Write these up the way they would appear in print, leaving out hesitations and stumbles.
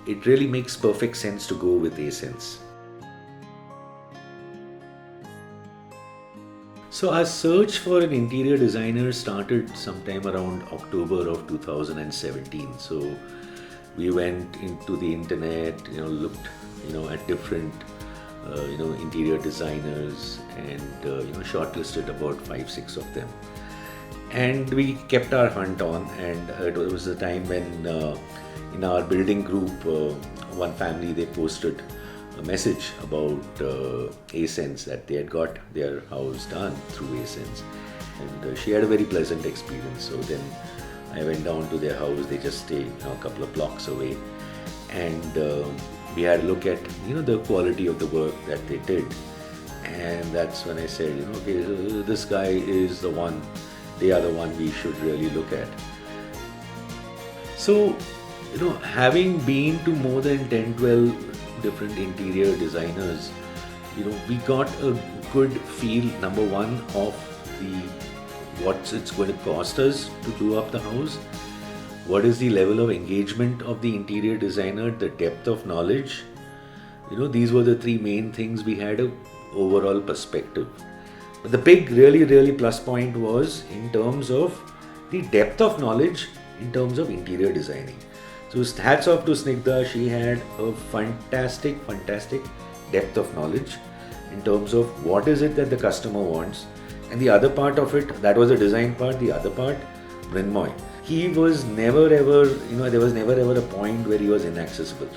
it really makes perfect sense to go with Asense. So our search for an interior designer started sometime around October of 2017. So we went into the internet, looked, at different, interior designers, and shortlisted about 5, 6 of them. And we kept our hunt on, and it was the time when in our building group, one family, they posted a message about Asense, that they had got their house done through Asense, and she had a very pleasant experience. So then I went down to their house. They just stay a couple of blocks away, and we had a look at the quality of the work that they did, and that's when I said, okay, this guy is the one. They are the one we should really look at. So, having been to more than 10, 12 different interior designers, we got a good feel, number one, of what it's going to cost us to do up the house, what is the level of engagement of the interior designer, the depth of knowledge. These were the three main things. We had a overall perspective. But the big, really, really plus point was in terms of the depth of knowledge in terms of interior designing. So hats off to Snigdha. She had a fantastic depth of knowledge in terms of what is it that the customer wants. And the other part of it, that was the design part. The other part, Mrinmoy. He was never ever, there was never ever a point where he was inaccessible.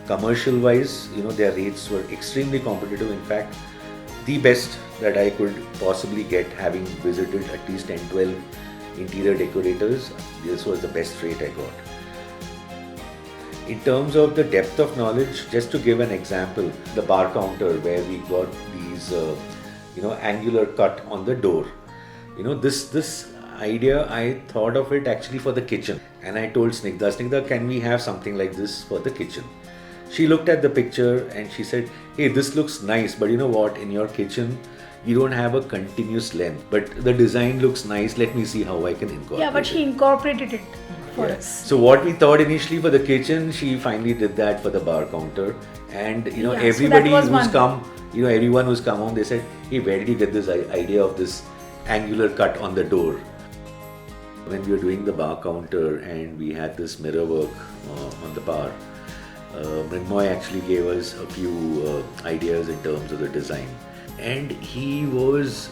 Commercial wise, their rates were extremely competitive. In fact, the best that I could possibly get, having visited at least 10, 12 interior decorators, this was the best rate I got. In terms of the depth of knowledge, just to give an example, the bar counter where we got these, angular cut on the door. This idea, I thought of it actually for the kitchen. And I told Snigdha, can we have something like this for the kitchen? She looked at the picture and she said, hey, this looks nice, but you know what, in your kitchen, you don't have a continuous length, but the design looks nice. Let me see how I can incorporate it. Yeah, but she incorporated it for us. So what we thought initially for the kitchen, she finally did that for the bar counter. And everybody who's come, everyone who's come home, they said, hey, where did you get this idea of this angular cut on the door? When we were doing the bar counter and we had this mirror work on the bar, Mrinmoy actually gave us a few ideas in terms of the design. And he was,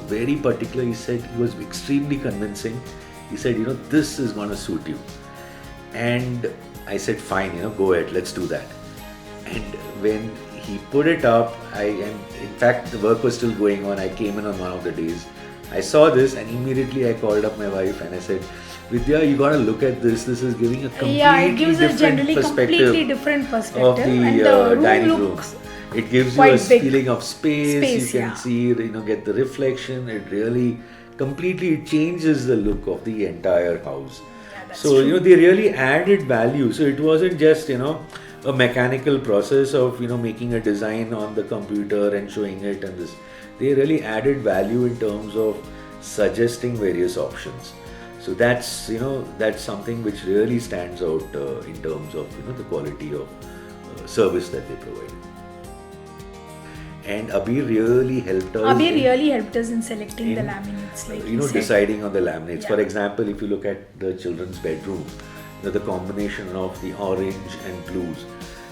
very particular. He said, he was extremely convincing. He said, this is going to suit you. And I said, fine, go ahead, let's do that. And when he put it up, and in fact, the work was still going on. I came in on one of the days. I saw this and immediately I called up my wife and I said, Vidya, you gotta look at this. This is giving a completely different perspective of the dining room. It gives you a feeling of space. You can see, get the reflection. It really completely changes the look of the entire house. So they really added value. So it wasn't just a mechanical process of making a design on the computer and showing it and this. They really added value in terms of suggesting various options. So that's something which really stands out in terms of the quality of service that they provide. And Abir really helped us. In selecting the laminates, like deciding on the laminates. Yeah. For example, if you look at the children's bedroom, the combination of the orange and blues.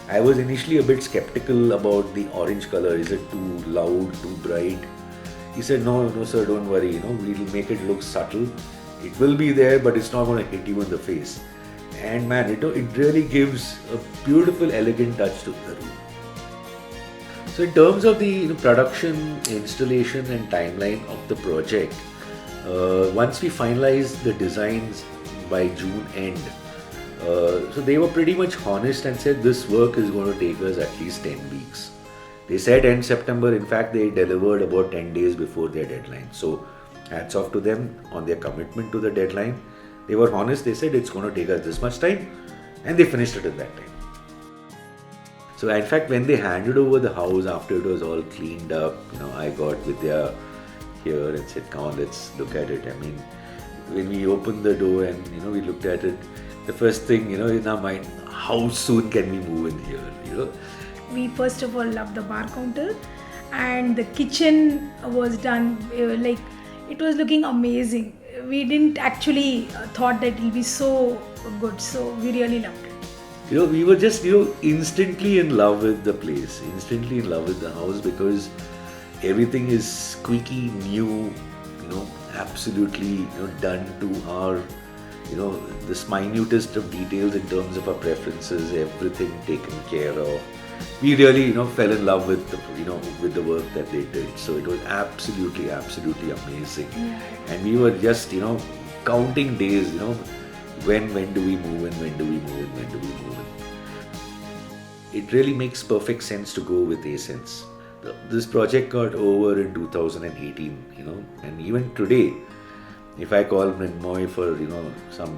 I was initially a bit skeptical about the orange color. Is it too loud, too bright? He said, no sir, don't worry, we'll make it look subtle. It will be there, but it's not going to hit you in the face. And man, it really gives a beautiful, elegant touch to the room. So in terms of the production, installation and timeline of the project, once we finalized the designs by June end, so they were pretty much honest and said this work is going to take us at least 10 weeks. They said end September. In fact, they delivered about 10 days before their deadline. So hats off to them on their commitment to the deadline. They were honest. They said it's going to take us this much time, and they finished it in that time. So in fact, when they handed over the house after it was all cleaned up, I got Vidya here and said, come on, let's look at it. I mean, when we opened the door and we looked at it, the first thing in our mind, how soon can we move in here? You know, We first of all loved the bar counter, and the kitchen was done like it was looking amazing. We didn't actually thought that it'll be so good, so we really loved it. we were just instantly in love with the place, instantly in love with the house because everything is squeaky new, absolutely done to our this minutest of details in terms of our preferences, everything taken care of. We really fell in love with with the work that they did, so it was absolutely amazing. Yeah. And we were just counting days, when do we move in, when do we move in, when do we move in. It really makes perfect sense to go with Asense. This project got over in 2018, and even today, if I call Mrinmoy for some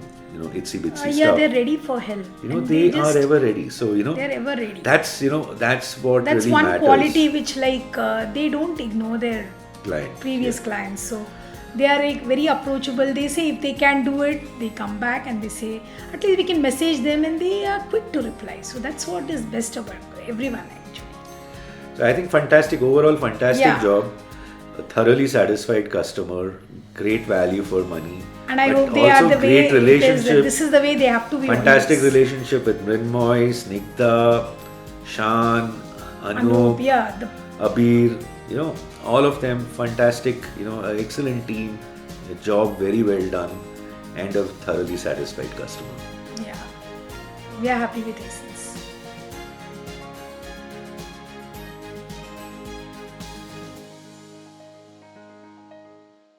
itsy bitsy Yeah, stuff, they're ready for help. And they are ever ready. So they're ever ready. that's what That's really one matters. quality which they don't ignore their Client, previous yeah. clients. So they are like very approachable. They say if they can do it, they come back and they say at least we can message them, and they are quick to reply. So that's what is best about everyone actually. So I think overall fantastic Yeah. job, a thoroughly satisfied customer, great value for money. And I but hope they are also the way great it is. relationship. This is the way they have to be. Fantastic always. relationship with Mrinmoy, Snigdha, Shan, Anup, Yeah, Abir, all of them fantastic, excellent team, a job very well done, and a thoroughly satisfied customer. yeah. We are happy with Asense.